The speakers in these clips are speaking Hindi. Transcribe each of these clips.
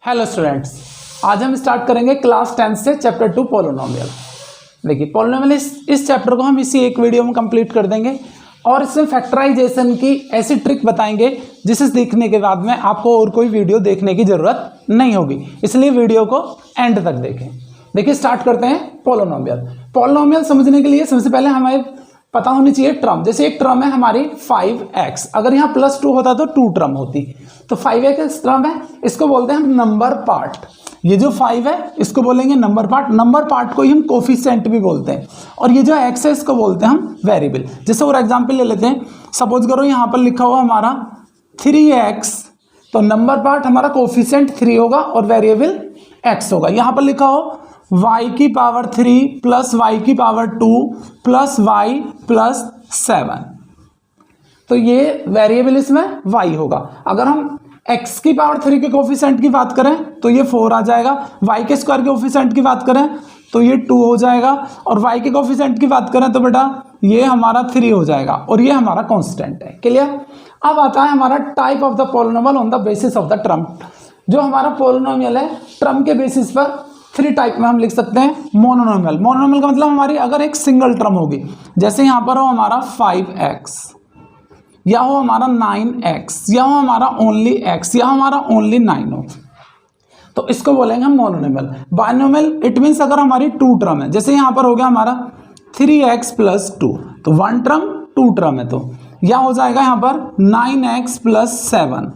हेलो स्टूडेंट्स, आज हम स्टार्ट करेंगे क्लास 10 से चैप्टर 2 पॉलिनोमियल। देखिए पॉलिनोमियल इस चैप्टर को हम इसी एक वीडियो में कंप्लीट कर देंगे और इसमें फैक्टराइजेशन की ऐसी ट्रिक बताएंगे जिसे सीखने के बाद में आपको और कोई वीडियो देखने की जरूरत नहीं होगी, इसलिए वीडियो को एंड तक देखें। देखिए स्टार्ट करते हैं पॉलिनोमियल। पॉलिनोमियल समझने के लिए सबसे पहले हमें पता होनी चाहिए टर्म। जैसे एक टर्म है हमारी 5x, अगर यहाँ +2 होता तो 2 टर्म होती, तो 5x टर्म है, इसको बोलते हैं हम नंबर पार्ट। ये जो 5 है इसको बोलेंगे नंबर पार्ट। नंबर पार्ट को ही हम कोफिशिएंट भी बोलते हैं। और ये जो x है इसको बोलते हैं हम वेरिएबल। जैसे और एग्जांपल ले लेते हैं, सपोज करो यहाँ पर लिखा हुआ हमारा 3x, तो नंबर पार्ट हमारा कोफिशिएंट 3 होगा और वेरिएबल x होगा। यहाँ पर लिखा हो y की पावर 3 प्लस y की पावर 2 प्लस y प्लस 7, तो ये वेरिएबल इसमें y होगा। अगर हम x की पावर 3 के कोफिशिएंट की बात करें तो ये 4 आ जाएगा, y के स्क्वायर के कोफिशिएंट की बात करें तो ये 2 हो जाएगा, और y के कोफिशिएंट की बात करें तो बेटा ये हमारा 3 हो जाएगा, और ये हमारा कांस्टेंट है। क्लियर? अब आता है हमारा type of the polynomial on the basis of the term. जो हमारा पॉलिनोमियल है टर्म के बेसिस पर 3 टाइप में हम लिख सकते हैं। मोनोनोमियल, मोनोनोमियल का मतलब हमारी अगर एक सिंगल टर्म होगी, जैसे यहाँ पर हो हमारा 5x, या हो हमारा 9x, या हो हमारा ओनली x, या हमारा ओनली 9 हो, तो इसको बोलेंगे हम मोनोनोमियल। बाइनोमियल इट मीन्स अगर हमारी 2 टर्म है, जैसे यहाँ पर हो गया हमारा 3x प्लस 2, तो 1 टर्म 2 टर्म है, तो या हो जाएगा यहाँ पर 9x प्लस 7,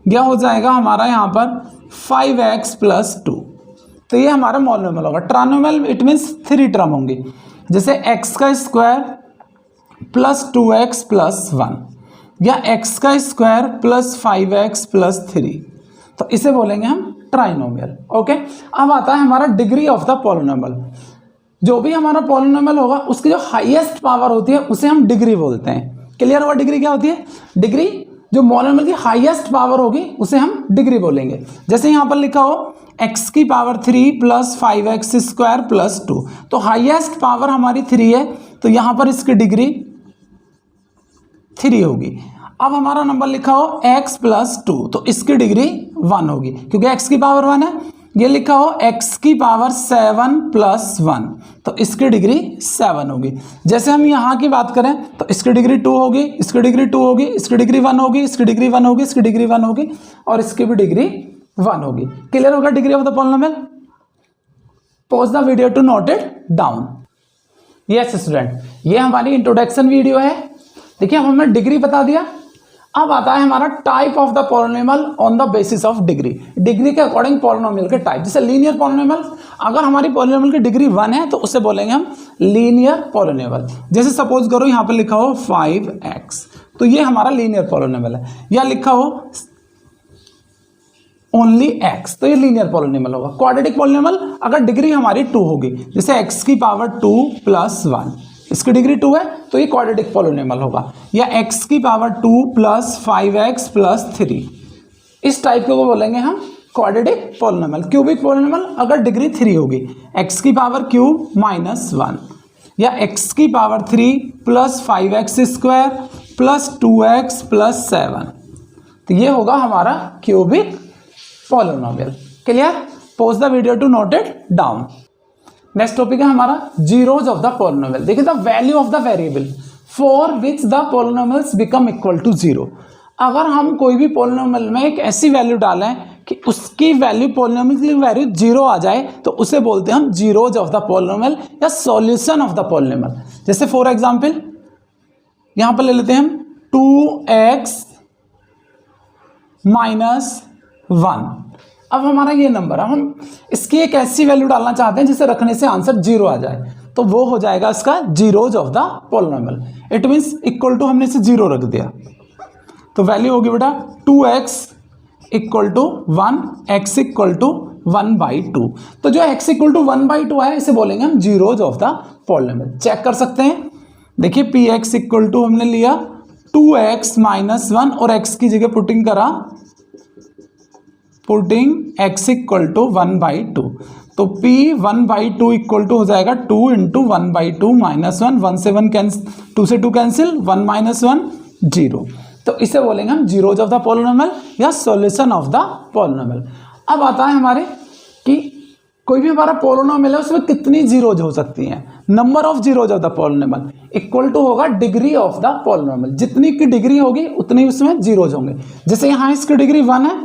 या हो जाएगा हमारा यहाँ पर 5x प्लस 2, तो ये हमारा मोनोनोमियल होगा। ट्राइनोमियल इट मीन्स 3 टर्म होंगी, जैसे x का स्क्वायर प्लस 2x प्लस 1, या x का स्क्वायर प्लस 5x प्लस 3, तो इसे बोलेंगे हम ट्राइनोमियल। ओके, अब आता है हमारा डिग्री ऑफ द पॉलिनोमियल। जो भी हमारा पॉलिनोमियल होगा उसकी जो हाईएस्ट पावर होती है उसे हम डिग्री बोलते हैं। क्लियर हुआ? डिग्री क्या होती है? डिग्री जो मोनोमियल की हाईएस्ट पावर होगी उसे हम डिग्री बोलेंगे। जैसे यहाँ पर लिखा हो x की power 3 plus 5x square plus 2, तो हाईएस्ट पावर हमारी 3 है, तो यहाँ पर इसकी डिग्री 3 होगी। अब हमारा नंबर लिखा हो x प्लस 2, तो इसकी डिग्री 1 होगी, क्योंकि x की पावर 1 है। ये लिखा हो x की पावर 7 प्लस 1, तो इसकी डिग्री 7 होगी। जैसे हम यहाँ की बात करें तो इसकी डिग्री 2 होगी, इसकी डिग्री 2 होगी, इसकी डिग्री 1 होगी, इसकी डिग्री 1 होगी, इसकी डिग्री 1 होगी, और इसकी भी डिग्री 1 होगी। क्लियर होगा degree of the polynomial? Pause the video to note it down. Yes student, ये हमारी इंट्रोडक्शन वीडियो है। देखिए अब हमने डिग्री बता दिया। अब आता है हमारा type of the polynomial on the basis of degree. Degree के अकॉर्डिंग पॉलिनोमियल के टाइप, जैसे लीनियर पॉलिनोमियल, अगर हमारी पॉलिनोमियल की डिग्री 1 है तो उसे बोलेंगे हम लीनियर पॉलिनोमियल। जैसे सपोज करो यहाँ पर लिखा हो 5x, तो ये हमारा लीनियर पॉलिनोमियल है, या लिखा हो ओनली x, तो ये लीनियर पॉलिनोमियल होगा। क्वाड्रेटिक पॉलिनोमियल अगर डिग्री हमारी 2 होगी, जैसे x की पावर 2 प्लस 1, इसकी डिग्री 2 है, तो ये क्वाड्रेटिक पॉलिनोमियल होगा, या x की पावर 2 प्लस 5x प्लस 3, इस टाइप को बोलेंगे हम क्वाड्रेटिक पॉलिनोमियल। क्यूबिक पॉलिनोमियल अगर डिग्री 3 होगी, x की पावर क्यूब माइनस 1, या x की power 3 plus 5x square plus 2x plus 7, तो ये होगा हमारा cubic polynomial. Clear? Pause the video to note it down. Next topic है हमारा जीरोज ऑफ द पॉलिनोमियल। देखिए the value of the variable for which the polynomials become equal to 0। अगर हम कोई भी पॉलिनोमियल में एक ऐसी वैल्यू डालें कि उसकी वैल्यू पॉलिनोमियल की वैल्यू 0 आ जाए, तो उसे बोलते हैं हम जीरोज ऑफ द पॉलिनोमियल या सॉल्यूशन ऑफ द पॉलिनोमियल। जैसे फॉर एग्जांपल यहां पर ले लेते हैं हम 2x माइनस 1। अब हमारा ये नंबर है, हम इसकी एक ऐसी वैल्यू डालना चाहते हैं जिसे रखने से आंसर 0 आ जाए, तो वो हो जाएगा इसका zeros of the polynomial. It means equal to हमने इसे 0 रख दिया, तो वैल्यू होगी बेटा 2x equal to 1, x equal to 1/2। तो जो x इक्वल टू 1/2 है इसे बोलेंगे हम zeros of the polynomial. Check कर सकते हैं, देखिए px इक्वल टू हमने लिया 2x माइनस 1, और x की जगह पुटिंग करा, पुटिंग x इक्वल टू 1/2, तो p 1/2 इक्वल टू हो जाएगा 2 इंटू 1/2 माइनस 1, 1 से 1 कैंसिल, 2 से 2 कैंसिल, 1 माइनस 1 0, तो इसे बोलेंगे हम जीरोज ऑफ द पॉलिनोमियल या सॉल्यूशन ऑफ द पॉलिनोमियल। अब आता है हमारे कि कोई भी हमारा पॉलिनोमियल है उसमें कितनी जीरोज हो सकती हैं। Number of zeros of the polynomial equal to होगा डिग्री ऑफ द पॉलिनोमियल। जितनी की डिग्री होगी उतनी उसमें जीरोज होंगे। जैसे यहाँ इसकी डिग्री 1 है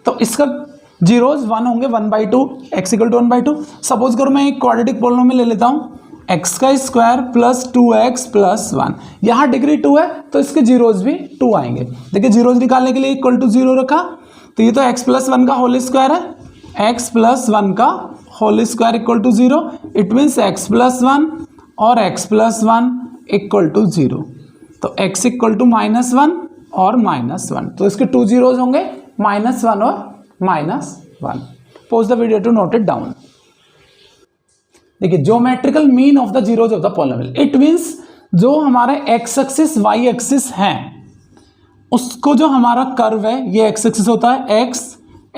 तो इसका जीरोज 1 होंगे 1/2 x इक्वल टू 1/2। सपोज करो मैं एक क्वाड्रेटिक पॉलिनोमियल ले लेता हूँ एक्स का स्क्वायर प्लस 2x प्लस 1। यहाँ डिग्री 2 है तो इसके जीरोज भी 2 आएंगे। देखिए जीरोज निकालने के लिए इक्वल टू 0 रखा तो ये तो x प्लस 1 का होल स्क्वायर है। x प्लस 1 का whole square equal to 0। It means x plus 1 और x प्लस 1 इक्वल टू 0। तो x इक्वल टू -1 और -1। तो इसके 2 जीरोज होंगे -1 और -1। Pause the video to note it down. देखिए geometrical mean of the zeros of the polynomial. It means जो हमारे x एक्सिस y एक्सिस है उसको जो हमारा कर्व है ये x एक्सिस होता है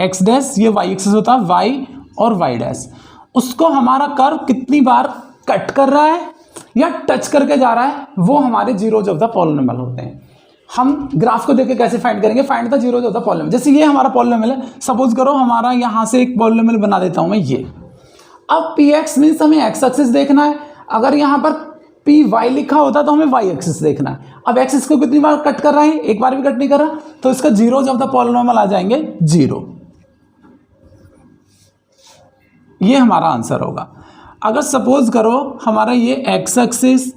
x डैश, ये y एक्सिस होता है y और y डैश। उसको हमारा कर्व कितनी बार कट कर रहा है या टच करके जा रहा है वो हमारे जीरोज ऑफ द पॉलिनोमियल होते हैं। हम ग्राफ को देख के कैसे फाइंड करेंगे, find the zeros of the polynomial. जैसे ये हमारा पॉलिनोमियल है, सपोज करो हमारा यहाँ से एक पॉलिनोमियल बना देता हूँ मैं ये। अब px मीन्स हमें x एक्सिस देखना है। अगर यहाँ पर py लिखा होता तो हमें y एक्सिस देखना है। अब x इसको कितनी बार कट कर रहा है, एक बार भी कट नहीं कर रहा, तो इसका जीरोज ऑफ द पॉलिनोमियल आ जाएंगे 0। ये हमारा आंसर होगा। अगर सपोज करो हमारा ये x एक्सिस,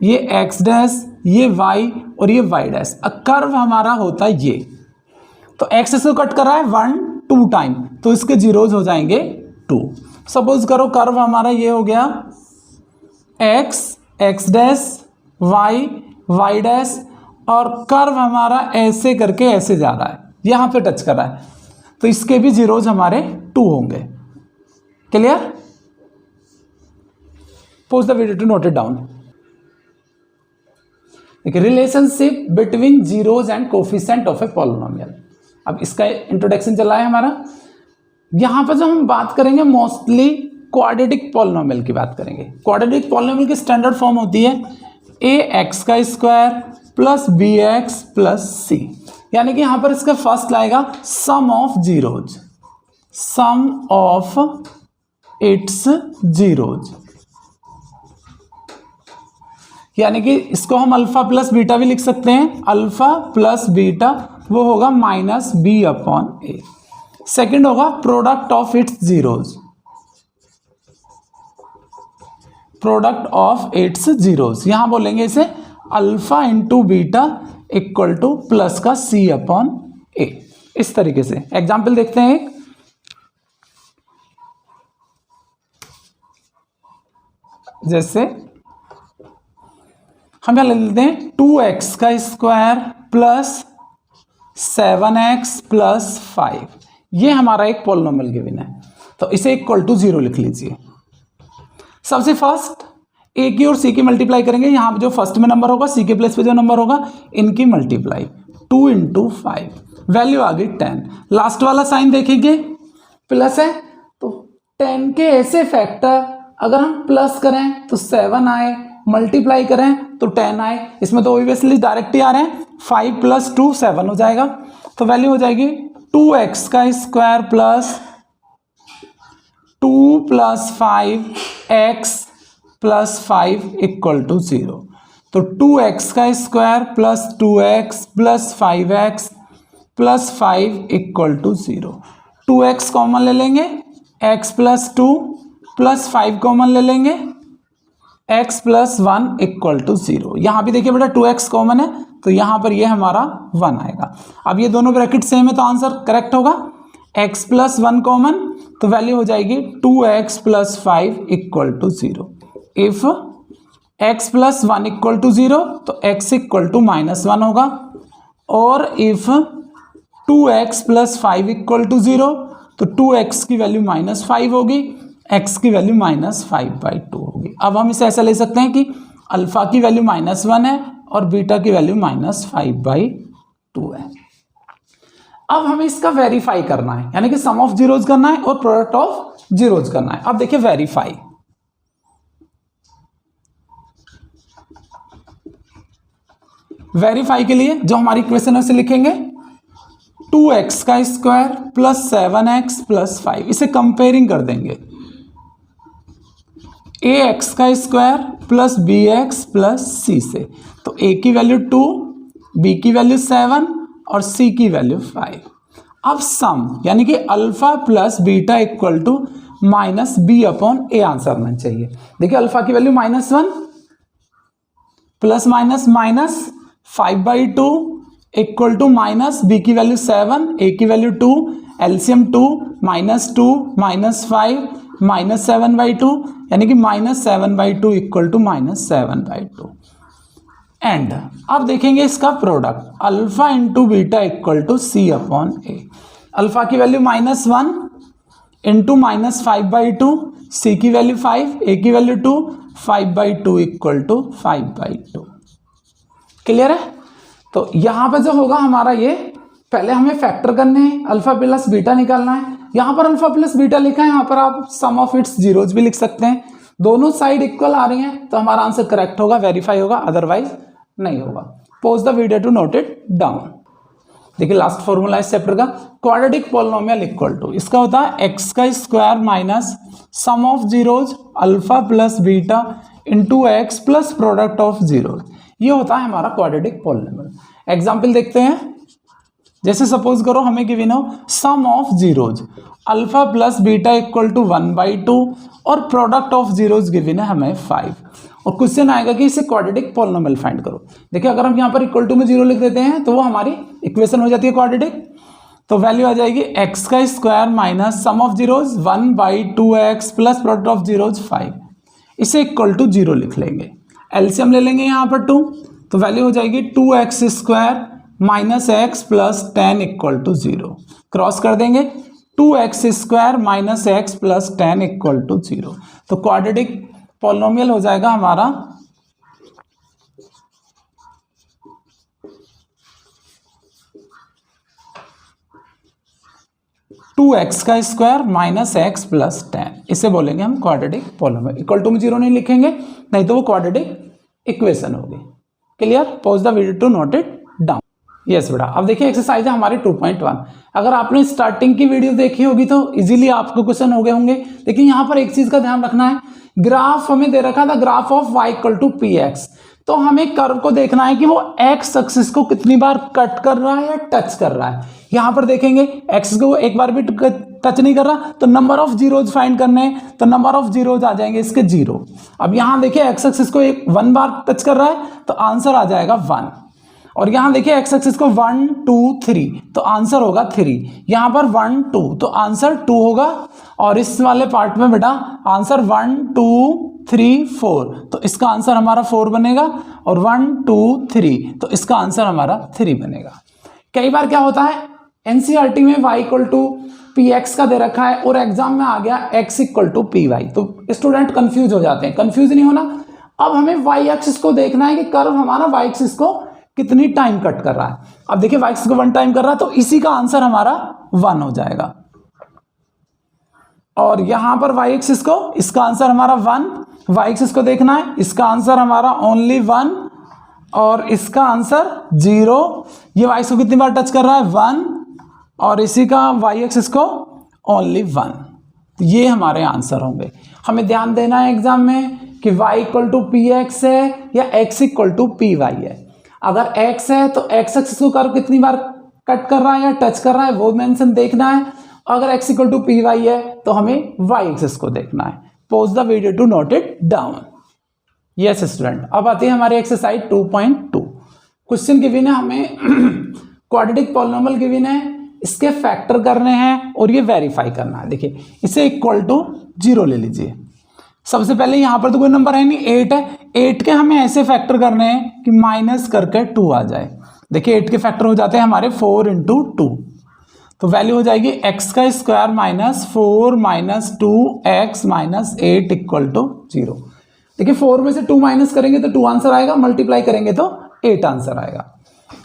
ये x डैश, ये y और ये y डैश, कर्व हमारा होता है ये, तो x इसको कट कर रहा है 1 2 टाइम, तो इसके जीरोज हो जाएंगे 2। सपोज करो कर्व हमारा ये हो गया x डैश, y डैश, और कर्व हमारा ऐसे करके ऐसे जा रहा है, यहाँ पे टच कर रहा है, तो इसके भी जीरोज हमारे 2 होंगे। Clear? Pause the video to note it down. Relationship between zeros and coefficient of a polynomial. अब इसका इंट्रोडक्शन चला है हमारा। यहां पर जो हम बात करेंगे मोस्टली क्वाड्रेटिक पॉलिनोमियल की बात करेंगे। क्वाड्रेटिक पॉलिनोमियल की स्टैंडर्ड फॉर्म होती है ax का square plus bx plus c, यानी कि यहां पर इसका फर्स्ट लाएगा sum of zeros, sum of its zeros, यानी कि इसको हम अल्फा प्लस बीटा भी लिख सकते हैं। अल्फा प्लस बीटा वो होगा -b/a। सेकंड होगा product of its zeros, product of its zeros, यहां बोलेंगे इसे alpha into beta equal to plus का c/a। इस तरीके से एग्जाम्पल देखते हैं एक। जैसे हम यहां ले लेते हैं 2x का स्क्वायर प्लस 7x प्लस 5। ये हमारा एक पॉलिनोमियल गिवन है, तो इसे इक्वल टू 0 लिख लीजिए। सबसे फर्स्ट a की और c की मल्टीप्लाई करेंगे। यहां पे जो फर्स्ट में नंबर होगा, c के प्लेस पे जो नंबर होगा, इनकी मल्टीप्लाई 2 × 5, वैल्यू आ गई 10। लास्ट वाला साइन देखेंगे प्लस है, तो 10 के ऐसे फैक्टर अगर हम प्लस करें तो 7 आए, मल्टीप्लाई करें तो 10 आए। इसमें तो ऑब्वियसली डायरेक्ट ही आ रहे हैं, 5 + 2 7 हो जाएगा। तो वैल्यू हो जाएगी 2x का square plus 2 + 5x plus 5 equal to 0। तो 2x का square plus 2x plus 5x plus 5 equal to 0। 2x common ले लेंगे, x प्लस 2 प्लस 5 कॉमन ले लेंगे, x प्लस 1 इक्वल टू 0। यहाँ भी देखिए बेटा 2x कॉमन है, तो यहाँ पर ये हमारा 1 आएगा। अब ये दोनों ब्रैकेट सेम है तो आंसर करेक्ट होगा। x प्लस 1 कॉमन, तो वैल्यू हो जाएगी 2x plus 5 equal to 0। If x plus 1 equal to 0 तो x इक्वल टू -1 होगा, और if 2x plus 5 equal to 0 तो 2x की वैल्यू -5 होगी, x की वैल्यू -5/2 होगी। अब हम इसे ऐसा ले सकते हैं कि अल्फा की वैल्यू -1 है और बीटा की वैल्यू -5/2 है। अब हमें इसका वेरीफाई करना है, यानी कि सम ऑफ जीरोज करना है और प्रोडक्ट ऑफ जीरोज करना है। अब देखिए वेरीफाई, वेरीफाई के लिए जो हमारी इक्वेशन है उसे लिखेंगे 2x का स्क्वायर प्लस 7x प्लस 5, इसे कंपेयरिंग कर देंगे ax का square plus bx plus c से। तो a की वैल्यू 2, b की वैल्यू 7 और c की वैल्यू 5। अब सम यानी कि alpha plus beta equal to minus B upon A answer होना चाहिए। देखिए अल्फा की value -1 plus minus minus 5/2 equal to minus B की वैल्यू 7, ए की वैल्यू 2, एलसीएम 2 -2 -5 -7/2 यानी कि -7/2 इक्वल टू -7/2। एंड अब देखेंगे इसका product alpha into beta equal to C upon A. Alpha की वैल्यू -1 इंटू -5/2, सी की वैल्यू 5, ए की वैल्यू 2, 5/2 इक्वल टू 5/2। क्लियर है? तो यहां पर जो होगा हमारा ये पहले हमें फैक्टर करने हैं, अल्फा प्लस बीटा निकालना है। यहां पर अल्फा प्लस बीटा लिखा है, यहां पर आप सम ऑफ इट्स जीरोज भी लिख सकते हैं। दोनों साइड इक्वल आ रही हैं तो हमारा आंसर करेक्ट होगा, वेरीफाई होगा, अदरवाइज नहीं होगा। Pause the video to note it down. देखिए लास्ट फॉर्मूला इस चैप्टर का, क्वाड्रेटिक पॉलिनोमियल इक्वल टू, इसका होता है एक्स का square minus sum of zeros alpha plus beta into x plus product of zeros. ये होता है हमारा क्वाड्रेटिक पॉलिनोमियल। एग्जाम्पल देखते हैं, जैसे सपोज करो हमें गिवन हो sum of zeros alpha plus beta equal to 1/2 और प्रोडक्ट ऑफ जीरोज गिवन है हमें 5 और क्वेश्चन आएगा कि इसे क्वाड्रेटिक पॉलिनोमियल फाइंड करो। देखिए अगर हम यहाँ पर इक्वल टू में 0 लिख देते हैं तो वो हमारी इक्वेशन हो जाती है क्वाड्रेटिक। तो वैल्यू आ जाएगी एक्स का square minus sum of zeros 1/2x plus product of zeros 5, इसे इक्वल टू 0 लिख लेंगे। एलसीएम ले लेंगे यहाँ पर 2, तो वैल्यू हो जाएगी 2x square minus x plus 10 equal to 0। Cross कर देंगे 2x square minus x plus 10 equal to 0। तो क्वाड्रेटिक पॉलिनोमियल हो जाएगा हमारा 2x का स्क्वायर माइनस एक्स प्लस 10, इसे बोलेंगे हम क्वाड्रेटिक पॉलिनोमियल। इक्वल टू में 0 नहीं लिखेंगे, नहीं तो वो क्वाड्रेटिक इक्वेशन होगी। Clear? Pause the video to note it down. Yes बेटा, अब देखिए एक्सरसाइज है हमारी 2.1। अगर आपने स्टार्टिंग की वीडियो देखी होगी तो इजीली आपको क्वेश्चन हो गए होंगे। लेकिन यहाँ पर एक चीज का ध्यान रखना है, ग्राफ हमें दे रखा था graph of y equal to P x, तो हमें कर्व को देखना है कि वो x एक्सिस को कितनी बार कट कर रहा है या टच कर रहा है। यहाँ पर देखेंगे x को एक बार भी टच नहीं कर रहा, तो नंबर ऑफ जीरोज फाइंड करने हैं, तो नंबर ऑफ जीरोज आ जाएंगे इसके 0। अब यहाँ देखिए x एक्सिस को 1 बार टच कर रहा है तो आंसर आ जाएगा 1, और यहाँ देखिए x एक्सिस को 1 2 3 तो आंसर होगा 3। यहाँ पर 1 2 तो आंसर 2 होगा, और इस वाले पार्ट में बेटा आंसर 1 2 3 4 तो इसका आंसर हमारा 4 बनेगा, और 1 2 3 तो इसका आंसर हमारा 3 बनेगा। कई बार क्या होता है एनसीईआरटी में y equal to P x का दे रखा है और एग्जाम में आ गया x equal to P y, तो स्टूडेंट कंफ्यूज हो जाते हैं। कंफ्यूज नहीं होना, अब हमें y एक्सिस को देखना है कि कर्व हमारा y एक्सिस को कितनी टाइम कट कर रहा है। अब देखिए y एक्सिस को 1 टाइम कर रहा है तो इसी का आंसर हमारा 1 हो जाएगा, और यहां पर y एक्सिस को इसका आंसर हमारा 1, y एक्सिस को देखना है इसका आंसर हमारा ओनली 1 और इसका आंसर 0। ये y एक्सिस को कितनी बार टच कर रहा है 1, और इसी का y एक्सिस को ओनली 1। ये हमारे आंसर होंगे। हमें ध्यान देना है एग्जाम में कि y equal to P x है या x equal to P y है। अगर x है तो x एक्सिस को कर्व कितनी बार कट कर रहा है या टच कर रहा है वो मेंशन देखना है। अगर x equal to P y है तो हमें y एक्सिस को देखना है। Pause the video to note it down. Yes student, अब आते हैं हमारे एक्सरसाइज 2.2। क्वेश्चन गिवन है हमें क्वाड्रेटिक पॉलिनोमियल गिवन है, इसके फैक्टर करने हैं और ये वेरीफाई करना है। देखिए इसे इक्वल टू 0 ले लीजिए। सबसे पहले यहाँ पर तो कोई नंबर है नहीं, 8 है, 8 के हमें ऐसे फैक्टर करने हैं कि माइनस करके 2 आ जाए। देखिए 8 के फैक्टर हो जाते हैं हमारे 4 इंटू 2, तो वैल्यू हो जाएगी एक्स का square minus 4 minus 2x minus 8 equal to 0। देखिए 4 में से 2 माइनस करेंगे तो 2 आंसर आएगा, मल्टीप्लाई करेंगे तो 8 आंसर आएगा।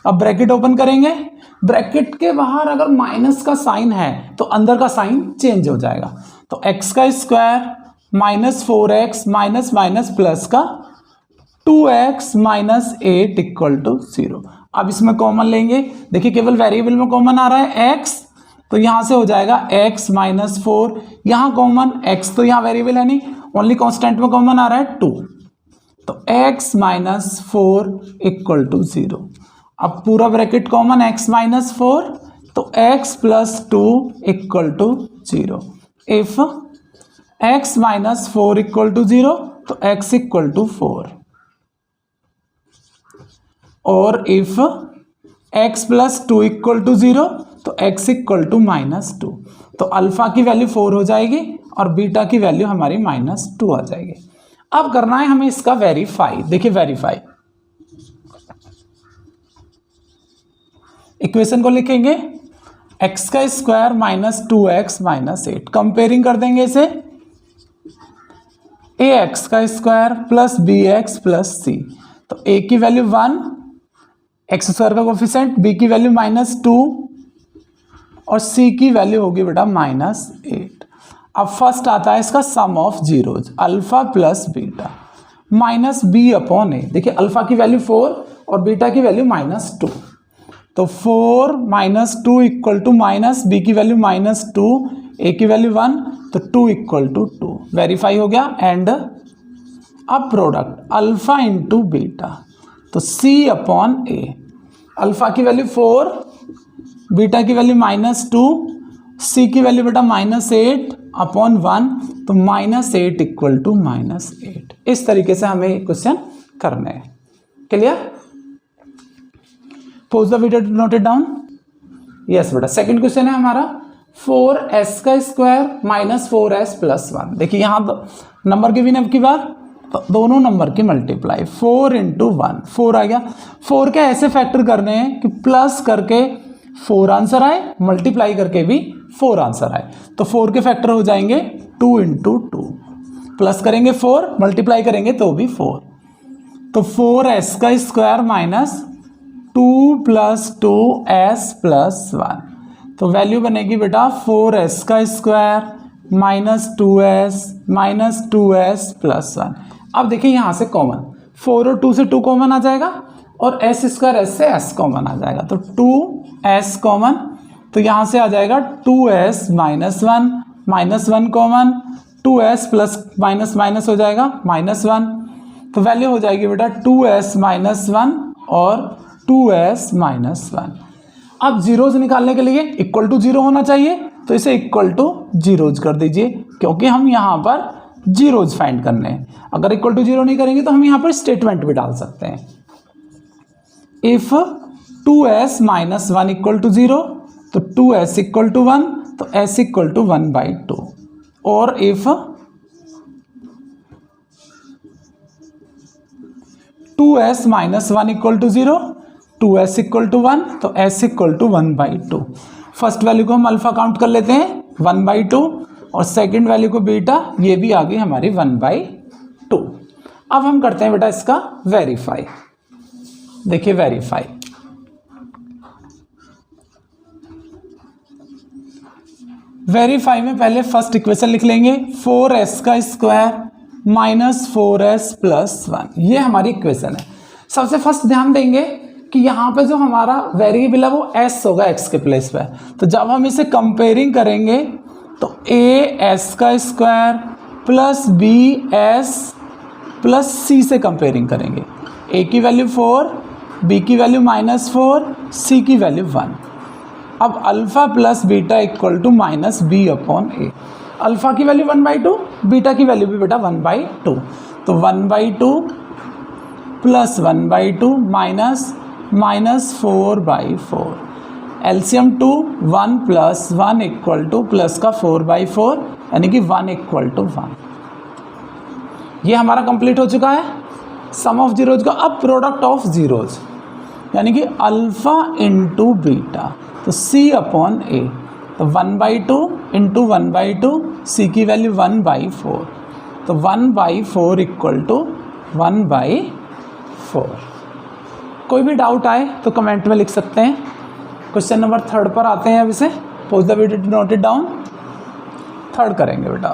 अब ब्रैकेट ओपन करेंगे, ब्रैकेट के बाहर अगर माइनस का साइन है तो अंदर का साइन चेंज हो जाएगा। तो एक्स का square minus 4x minus minus plus का 2x माइनस 8 इक्वल टू 0। अब इसमें कॉमन लेंगे, देखिए केवल वेरिएबल में कॉमन आ रहा है x, तो यहाँ से हो जाएगा x माइनस 4, यहाँ कॉमन x तो यहाँ वेरिएबल है नहीं, ओनली कांस्टेंट में कॉमन आ रहा है 2, तो x माइनस 4 इक्वल टू 0। अब पूरा ब्रैकेट कॉमन x माइनस 4, तो x plus 2 equal to 0। If x minus 4 equal to 0, तो x इक्वल टू 4, और if x plus 2 equal to 0, तो x इक्वल टू माइनस 2। तो अल्फा की वैल्यू 4 हो जाएगी और बीटा की वैल्यू हमारी माइनस 2 आ जाएगी। अब करना है हमें इसका वेरीफाई। देखिए वेरीफाई, इक्वेशन को लिखेंगे x का square minus 2x minus 8, comparing कर देंगे इसे ax का square plus bx plus c, तो a की वैल्यू 1, एक्स स्क्वायर का कोफिशिएंट, b की वैल्यू माइनस 2 और c की वैल्यू होगी बेटा माइनस 8। अब फर्स्ट आता है इसका sum of zeros, alpha plus beta minus b upon a. देखिए अल्फा की वैल्यू 4 और बीटा की वैल्यू माइनस 2, तो 4 minus 2 equal to minus, B की वैल्यू माइनस 2, ए की वैल्यू 1, तो 2 इक्वल टू 2। वेरीफाई हो गया। एंड अब प्रोडक्ट अल्फा इंटू बीटा, तो c अपॉन ए, अल्फा की वैल्यू 4, बीटा की वैल्यू माइनस 2, c की वैल्यू बेटा माइनस 8 अपॉन 1, तो माइनस 8 इक्वल टू माइनस 8। इस तरीके से हमें क्वेश्चन करने हैं। Clear? Pause the video, note it down. Yes बेटा, सेकंड क्वेश्चन है हमारा 4s का स्क्वायर माइनस 4s प्लस 1। देखिए यहाँ नंबर की भी अब की बार तो दोनों नंबर की मल्टीप्लाई, 4 इंटू 1, 4 आ गया। 4 के ऐसे फैक्टर करने हैं कि प्लस करके 4 आंसर आए, मल्टीप्लाई करके भी 4 आंसर आए। तो 4 के फैक्टर हो जाएंगे 2 इंटू 2, प्लस करेंगे 4, मल्टीप्लाई करेंगे तो भी 4, तो 4s का square minus 2 plus 2s plus 1, तो वैल्यू बनेगी बेटा 4s का स्क्वायर माइनस 2s प्लस 1। अब देखिए यहाँ से कॉमन, 4 और 2 से 2 कॉमन आ जाएगा और s स्क्वायर s से s कॉमन आ जाएगा, तो 2s कॉमन, तो यहाँ से आ जाएगा 2s minus 1 common, 2s plus minus minus हो जाएगा माइनस 1, तो वैल्यू हो जाएगी बेटा 2s माइनस 1 और 2s माइनस 1। अब जीरोज निकालने के लिए इक्वल टू 0 होना चाहिए, तो इसे इक्वल टू जीरोज कर दीजिए, क्योंकि हम यहाँ पर जीरोज फाइंड करने हैं। अगर इक्वल टू 0 नहीं करेंगे तो हम यहाँ पर स्टेटमेंट भी डाल सकते हैं। If 2s minus 1 equal to 0, तो 2s इक्वल टू 1, तो s इक्वल टू 1/2, और if 2s minus 1 equal to 0, 2s equal to 1, तो s equal to 1/2। First value को हम अल्फा काउंट कर लेते हैं 1/2, और सेकंड वैल्यू को बीटा, ये भी आ गई हमारी 1/2। अब हम करते हैं बेटा इसका वेरीफाई। देखिए वेरीफाई, वेरीफाई में पहले फर्स्ट इक्वेशन लिख लेंगे 4s का स्क्वायर माइनस 4s प्लस 1, ये हमारी इक्वेशन है। सबसे फर्स्ट ध्यान देंगे कि यहाँ पे जो हमारा वेरिएबल है वो s होगा x के प्लेस पे, तो जब हम इसे कंपेयरिंग करेंगे तो as का square plus bs plus c से कंपेयरिंग करेंगे। a की वैल्यू 4, b की वैल्यू माइनस 4, c की वैल्यू 1। अब alpha plus beta equal to minus b upon a। Alpha की वैल्यू 1/2, बीटा की वैल्यू भी बेटा 1/2, तो 1/2 plus 1/2 minus 4/4। LCM 2, 1 plus 1 equal to plus का 4/4, यानी कि 1 इक्वल टू 1। ये हमारा कंप्लीट हो चुका है सम ऑफ जीरोज का। अब प्रोडक्ट ऑफ जीरोज, यानी कि अल्फा इंटू बीटा, तो c अपॉन a, तो 1/2 इंटू 1/2, c की वैल्यू 1/4, तो 1/4 इक्वल टू 1/4। कोई भी डाउट आए तो कमेंट में लिख सकते हैं। क्वेश्चन नंबर 3 पर आते हैं। अब इसे pause the video to note it down. 3 करेंगे बेटा।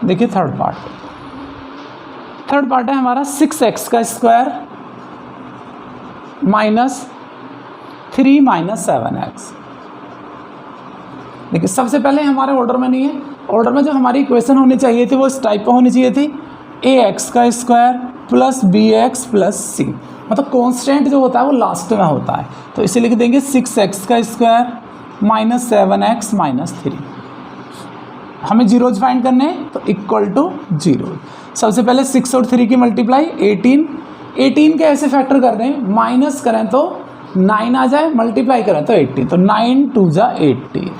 देखिए थर्ड पार्ट है हमारा 6x का स्क्वायर माइनस 3 माइनस 7x। देखिए सबसे पहले हमारे ऑर्डर में नहीं है, ऑर्डर में जो हमारी इक्वेशन होनी चाहिए थी वो इस टाइप पर होनी चाहिए थी, ax का square plus bx plus c, मतलब कांस्टेंट जो होता है वो लास्ट में होता है, तो इसे लिख देंगे 6x का स्क्वायर माइनस 7x माइनस 3। हमें जीरोज फाइंड करने हैं तो इक्वल टू 0। सबसे पहले 6 और 3 की मल्टीप्लाई 18 के ऐसे फैक्टर कर रहे हैं, माइनस करें तो 9 आ जाए, मल्टीप्लाई करें तो 80, तो 9 2 जा 80।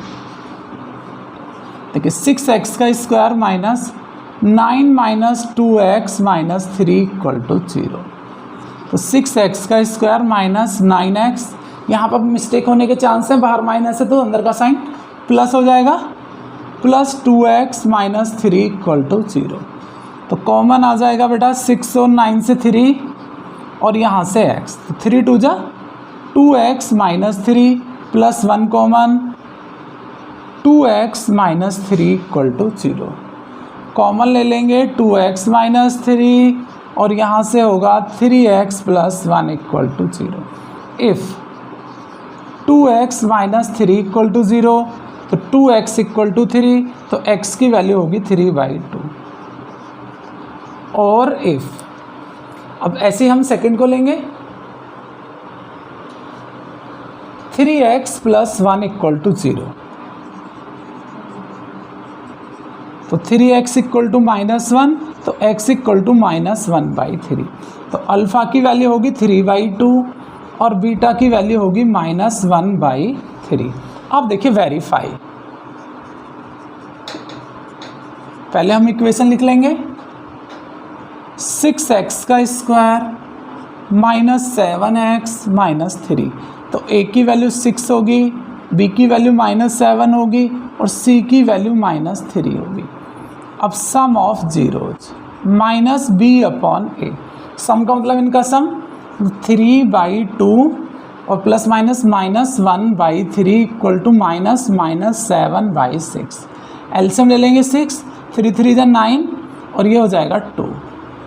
देखिए 6x का square minus 9 minus 2x minus 3 equal to 0। तो 6x का स्क्वायर माइनस 9x, यहाँ पर मिस्टेक होने के चांस हैं, बाहर माइनस है तो अंदर का साइन प्लस हो जाएगा, plus 2x minus 3 equal to 0। तो कॉमन आ जाएगा बेटा 6 और 9 से 3 और यहाँ से x, तो 3 2 जा 2x minus 3 plus 1 common 2x minus 3 equal to 0। Common ले लेंगे 2x माइनस 3 और यहाँ से होगा 3x plus 1 equal to 0। If 2x minus 3 equal to 0 तो 2x इक्वल टू 3, तो x की वैल्यू होगी 3/2। और इफ़, अब ऐसे हम सेकंड को लेंगे, 3x प्लस 1 इक्वल टू 0, तो 3x इक्वल टू -1, तो x इक्वल टू -1/3। तो अल्फ़ा की वैल्यू होगी 3/2 और बीटा की वैल्यू होगी -1/3। अब देखिए वेरीफाई, पहले हम इक्वेशन लिख लेंगे 6x का स्क्वायर माइनस 7x माइनस 3, तो a की वैल्यू 6 होगी, b की वैल्यू -7 होगी और c की वैल्यू -3 होगी। अब sum of zeros minus b upon a, sum का मतलब इनका सम 3/2 और plus minus -1/3 equal to -7/6। LCM ले लेंगे 6, 3 3 जा 9 और ये हो जाएगा 2,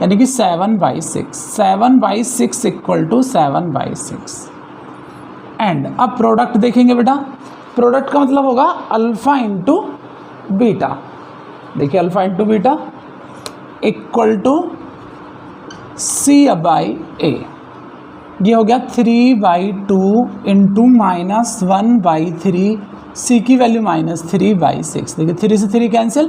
यानी कि 7/6। 7/6 इक्वल टू 7/6। एंड अब प्रोडक्ट देखेंगे बेटा, प्रोडक्ट का मतलब होगा अल्फ़ा इंटू बीटा। देखिए alpha into beta equal to c/a, ये हो गया 3/2 इंटू -1/3, c की वैल्यू -3/6। देखिए 3 से 3 कैंसिल,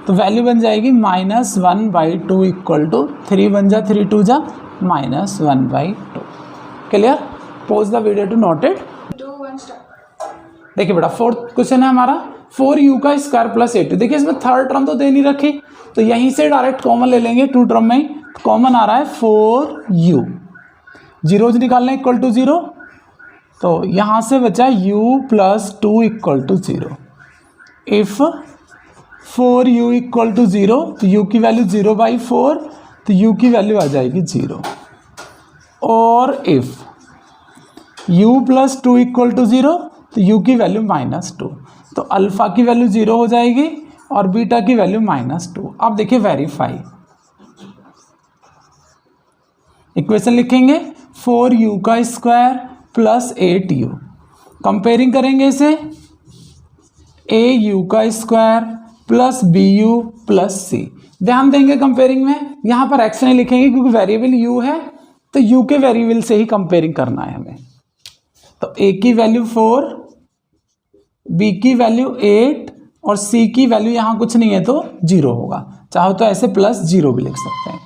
तो वैल्यू बन जाएगी -1/2 इक्वल टू 3 बन जा 3 2 जा -1/2। Clear? Pause the video to note it. देखिए बेटा फोर्थ क्वेश्चन है हमारा 4u का स्क्वायर प्लस 8। देखिए इसमें थर्ड टर्म तो दे नहीं रखी, तो यहीं से डायरेक्ट कॉमन ले लेंगे, 2 टर्म में कॉमन आ रहा है 4u, जीरोज निकालना इक्वल टू 0, तो यहाँ से बचा u plus 2 equal to 0। If 4u equal to 0, तो u की वैल्यू 0/4, तो u की वैल्यू आ जाएगी 0। और if u plus 2 equal to 0, तो u की वैल्यू -2, तो अल्फ़ा की वैल्यू 0 हो जाएगी और बीटा की वैल्यू -2। अब देखिए वेरीफाई, इक्वेशन लिखेंगे 4u का स्क्वायर प्लस 8u, कंपेयरिंग करेंगे इसे au का square plus bu plus c। ध्यान देंगे कंपेयरिंग में, यहाँ पर x नहीं लिखेंगे क्योंकि वेरिएबल u है, तो u के वेरिएबल से ही कंपेयरिंग करना है हमें। तो a की वैल्यू 4, b की वैल्यू 8 और c की वैल्यू यहाँ कुछ नहीं है तो 0 होगा, चाहो तो ऐसे +0 भी लिख सकते हैं।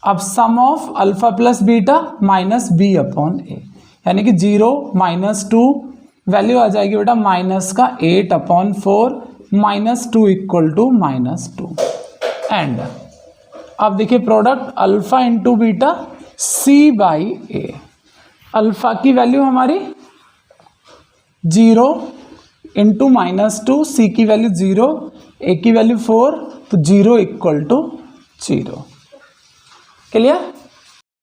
अब sum of alpha plus beta minus b upon a, यानी कि 0 -2, वैल्यू आ जाएगी बेटा -8/4 -2 इक्वल टू -2। एंड अब देखिए product alpha into beta c/a, alpha की वैल्यू हमारी 0 इंटू -2, c की वैल्यू 0, a की वैल्यू 4, तो 0 इक्वल टू 0। क्लियर?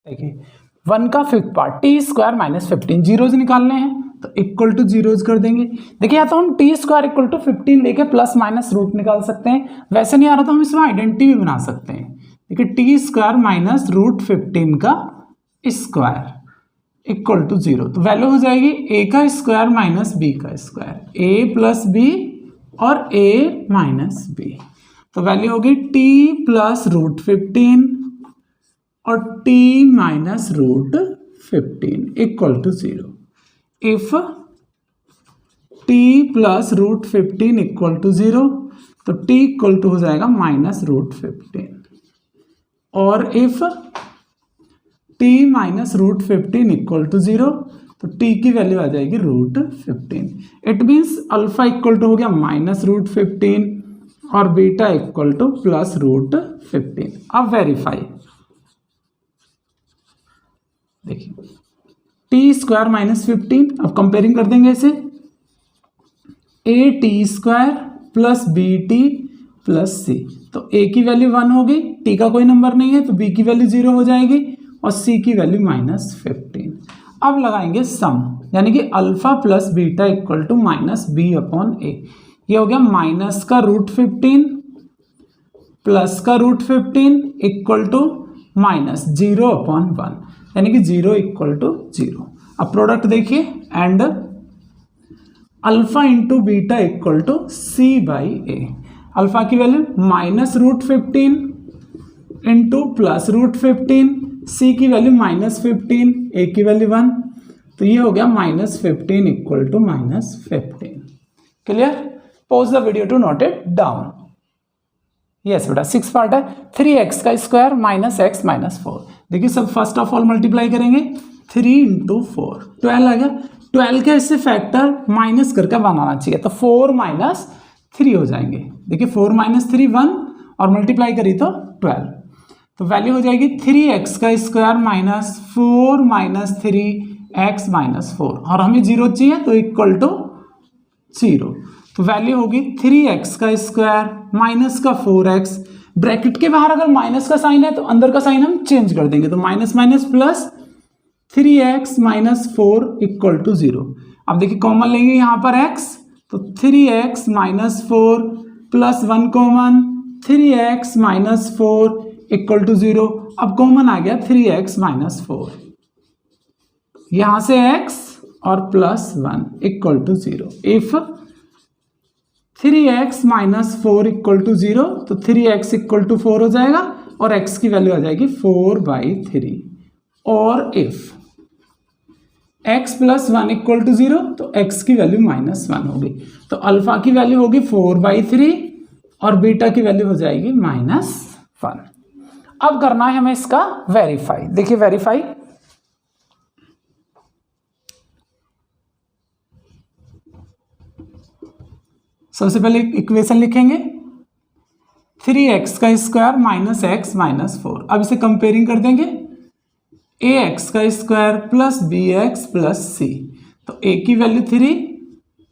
देखिए 1 का 5th पार्ट t² -15, जीरोज निकालने हैं, तो इक्वल टू 0 कर देंगे। देखिए या तो हम टी स्क्वायर इक्वल टू 15 लेके प्लस माइनस रूट निकाल सकते हैं, वैसे नहीं आ रहा तो हम इसमें आइडेंटिटी भी बना सकते हैं। देखिए टी स्क्वायर माइनस रूट 15 का स्क्वायर इक्वल टू 0, तो वैल्यू हो जाएगी ए का स्क्वायर माइनस बी का स्क्वायर, ए प्लस बी और ए माइनस बी। तो वैल्यू होगी टी प्लस रूट 15 और t minus root 15 equal to 0। If t plus root 15 equal to 0 तो t इक्वल टू हो जाएगा माइनस रूट 15, और if t minus root 15 equal to 0 तो t की वैल्यू आ जाएगी root 15। It means alpha equal to हो गया माइनस रूट 15 और beta equal to plus root 15। अब वेरीफाई, देखिए टी स्क्वायर माइनस 15, अब कंपेयरिंग कर देंगे इसे, a t square plus b t plus c, तो ए की वैल्यू 1 होगी, टी का कोई नंबर नहीं है तो बी की वैल्यू 0 हो जाएगी और सी की वैल्यू माइनस 15। अब लगाएंगे सम, यानी कि alpha plus beta equal to minus B upon a. ये हो गया माइनस का रूट 15 प्लस का root 15 equal to minus 0 upon 1, यानी कि 0 इक्वल टू 0। अब प्रोडक्ट देखिए, and alpha into beta equal to C by A. Alpha की value minus root 15 into plus root 15, C की वैल्यू माइनस 15, ए की वैल्यू 1, तो ये हो गया minus 15 equal to minus 15। Clear? Pause the video to note it down. Yes बेटा 6 पार्ट है। 3x का स्क्वायर माइनस एक्स माइनस 4। देखिए सब फर्स्ट ऑफ ऑल मल्टीप्लाई करेंगे, 3 इंटू 4 12 आ गया। 12 के इससे फैक्टर माइनस करके 1 आना चाहिए, तो 4 माइनस 3 हो जाएंगे। देखिए 4 माइनस 3 1 और मल्टीप्लाई करी तो 12, तो वैल्यू हो जाएगी 3x का square minus 4 minus 3x minus 4, और हमें 0 चाहिए तो इक्वल टू 0, तो वैल्यू होगी 3x का स्क्वायर माइनस का 4x। ब्रैकेट के बाहर अगर माइनस का साइन है तो अंदर का साइन हम चेंज कर देंगे, तो minus minus plus 3x minus 4 equal to 0। अब देखिए कॉमन लेंगे यहाँ पर x, तो 3x minus 4 plus 1 common, 3x minus 4 equal to 0। अब कॉमन आ गया 3x माइनस 4, यहाँ से x और plus 1 equal to 0। If 3x minus 4 equal to 0, तो 3x इक्वल टू 4 हो जाएगा और x की वैल्यू आ जाएगी 4/3। और if x plus 1 equal to 0, तो x की वैल्यू माइनस 1 होगी, तो अल्फा की वैल्यू होगी 4/3 और बीटा की वैल्यू हो जाएगी माइनस 1। अब करना है हमें इसका वेरीफाई। देखिए वेरीफाई, सबसे पहले इक्वेशन लिखेंगे 3x का स्क्वायर माइनस एक्स माइनस 4। अब इसे कंपेयरिंग कर देंगे, ax का square plus bx plus c, तो a की वैल्यू 3,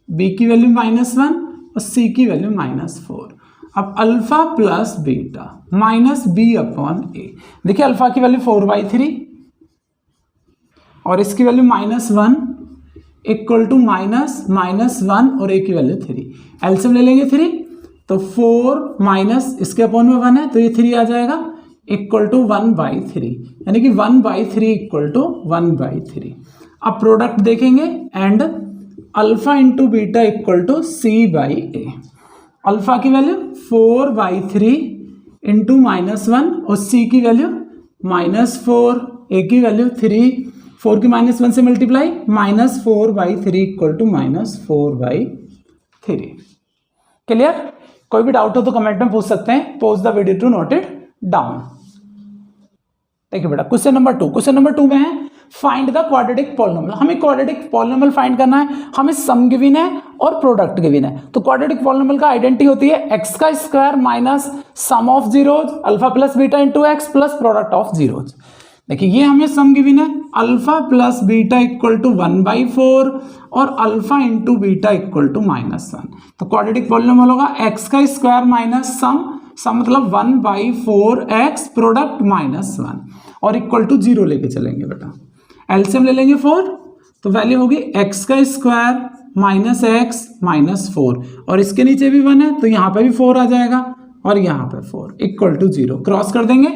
b की वैल्यू माइनस 1 और c की वैल्यू माइनस 4। अब alpha plus beta minus b upon a। देखिए अल्फा की वैल्यू 4/3 और इसकी value minus 1 equal to minus minus 1 और a की वैल्यू 3। एलसीएम ले लेंगे 3, तो 4 माइनस इसके अपॉन में 1 है तो ये 3 आ जाएगा इक्वल टू 1/3, यानी कि 1/3 इक्वल टू 1/3। अब प्रोडक्ट देखेंगे, and alpha into beta equal to C by A. Alpha की वैल्यू 4/3 इंटू माइनस 1 और सी की वैल्यू माइनस 4, ए की वैल्यू 3, 4 की माइनस 1 से multiply, minus 4/3 equal to minus 4/3। Clear? कोई भी डाउट हो तो कमेंट में पूछ सकते हैं। Pause the video to note it down. देखिए बेटा क्वेश्चन नंबर 2, क्वेश्चन नंबर 2 में है फाइंड द क्वाड्रेटिक पॉलिनोमियल। हमें क्वाड्रेटिक पॉलिनोमियल फाइंड करना है, हमें सम गिवन है और प्रोडक्ट गिवन है। तो क्वाड्रेटिक पॉलिनोमियल का आइडेंटिटी होती है एक्स का square minus sum of zeros alpha plus beta into x plus product of zeros. देखिए ये हमें सम गिवन है, alpha plus beta equal to 1/4 और alpha into beta equal to -1। तो क्वाड्रेटिक पॉलिनोमियल होगा एक्स का स्क्वायर माइनस सम मतलब 1/4x प्रोडक्ट -1 और इक्वल टू 0 लेके चलेंगे बेटा। एलसीएम ले लेंगे 4, तो वैल्यू होगी एक्स का स्क्वायर माइनस एक्स माइनस 4, और इसके नीचे भी 1 है तो यहाँ पे भी 4 आ जाएगा और यहाँ पे 4 इक्वल टू 0। क्रॉस कर देंगे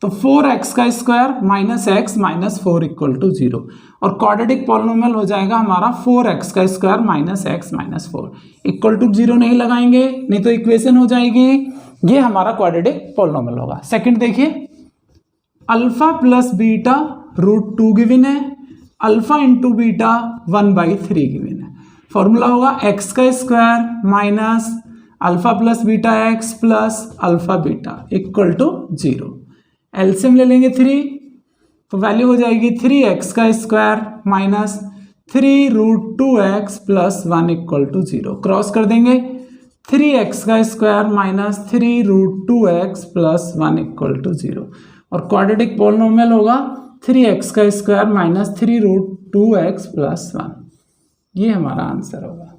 तो 4x का square minus x minus 4 equal to 0, और क्वाड्रेटिक पॉलिनोमियल हो जाएगा हमारा 4x का square minus x minus 4 equal to 0 नहीं लगाएंगे नहीं तो इक्वेशन हो जाएगी, ये हमारा क्वाड्रेटिक पॉलिनोमियल होगा। सेकंड देखिए, alpha plus beta root 2 given है, अल्फा इंटू बीटा 1/3 गिवन है। फॉर्मूला होगा एक्स का square minus alpha plus beta x plus alpha beta equal to 0। LCM ले लेंगे 3 तो वैल्यू हो जाएगी 3x का square minus 3 root 2x plus 1 equal to 0। Cross कर देंगे 3x का square minus 3 root 2x plus 1 equal to 0, और क्वाड्रेटिक पॉलिनोमियल होगा 3x का square minus 3 root 2x plus 1। ये हमारा आंसर होगा।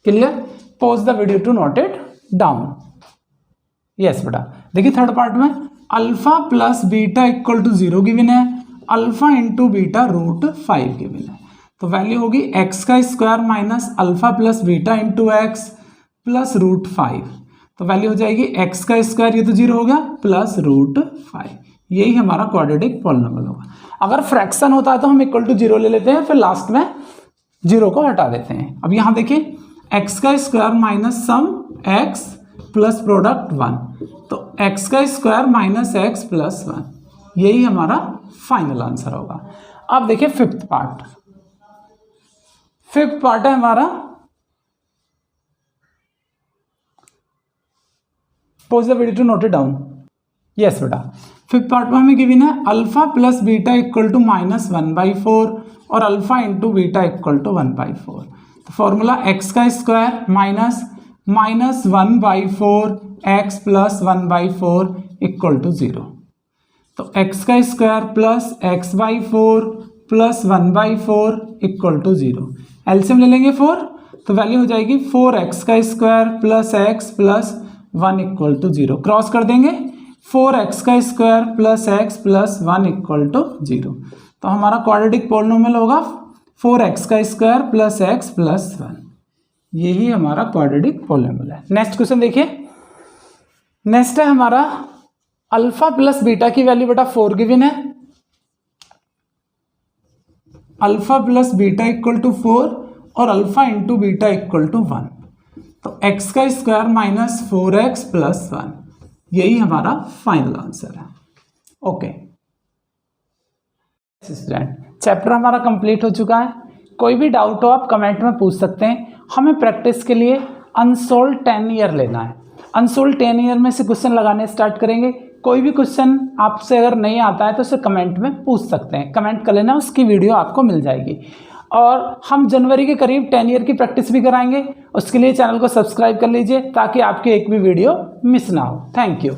Clear? Pause the video to note it down. Yes बेटा, देखिए थर्ड पार्ट में alpha plus beta equal to 0 given है, alpha into beta root 5 given है। तो वैल्यू होगी एक्स का square minus alpha plus beta into x plus root 5, तो वैल्यू हो जाएगी एक्स का स्क्वायर, ये तो 0 हो गया, प्लस रूट 5। यही हमारा क्वाड्रेटिक पॉलिनोमियल होगा। अगर फ्रैक्शन होता है तो हम इक्वल टू 0 ले लेते हैं, फिर लास्ट में 0 को हटा देते हैं। अब यहाँ देखिए एक्स का स्क्वायर माइनस सम एक्स प्लस प्रोडक्ट 1, तो x का स्क्वायर माइनस एक्स प्लस 1, यही हमारा फाइनल आंसर होगा। अब देखिए फिफ्थ पार्ट है हमारा, pause the video to note it down. Yes बेटा, फिफ्थ पार्ट में हमें गिवन है alpha plus beta equal to minus 1/4 और alpha into beta equal to 1/4। तो फॉर्मूला x का square minus 1/4 x plus 1/4 equal to 0, तो x का square plus x/4 plus 1/4 equal to 0। LCM ले लेंगे 4 तो वैल्यू हो जाएगी 4x का square plus x plus 1 equal to 0। Cross कर देंगे 4x का square plus x plus 1 equal to 0, तो हमारा क्वाड्रेटिक पॉलिनोमियल होगा 4x का स्क्वायर प्लस x प्लस 1। यही हमारा क्वाड्रेटिक पॉलिनोमियल है। नेक्स्ट क्वेश्चन देखिए, नेक्स्ट है हमारा अल्फा प्लस बीटा की वैल्यू बेटा 4 गिवन है, alpha plus beta equal to 4 और alpha into beta equal to 1, तो x का स्क्वायर माइनस 4x प्लस 1, यही हमारा फाइनल आंसर है। ओके स्टूडेंट, चैप्टर हमारा कंप्लीट हो चुका है। कोई भी डाउट हो आप कमेंट में पूछ सकते हैं। हमें प्रैक्टिस के लिए अनसोल्व 10 ईयर लेना है। अनसोल्व 10 ईयर में से क्वेश्चन लगाने स्टार्ट करेंगे। कोई भी क्वेश्चन आपसे अगर नहीं आता है तो उसे कमेंट में पूछ सकते हैं, कमेंट कर लेना, उसकी वीडियो आपको मिल जाएगी। और हम जनवरी के करीब 10 ईयर की प्रैक्टिस भी कराएंगे। उसके लिए चैनल को सब्सक्राइब कर लीजिए ताकि आपकी एक भी वीडियो मिस ना हो। Thank you.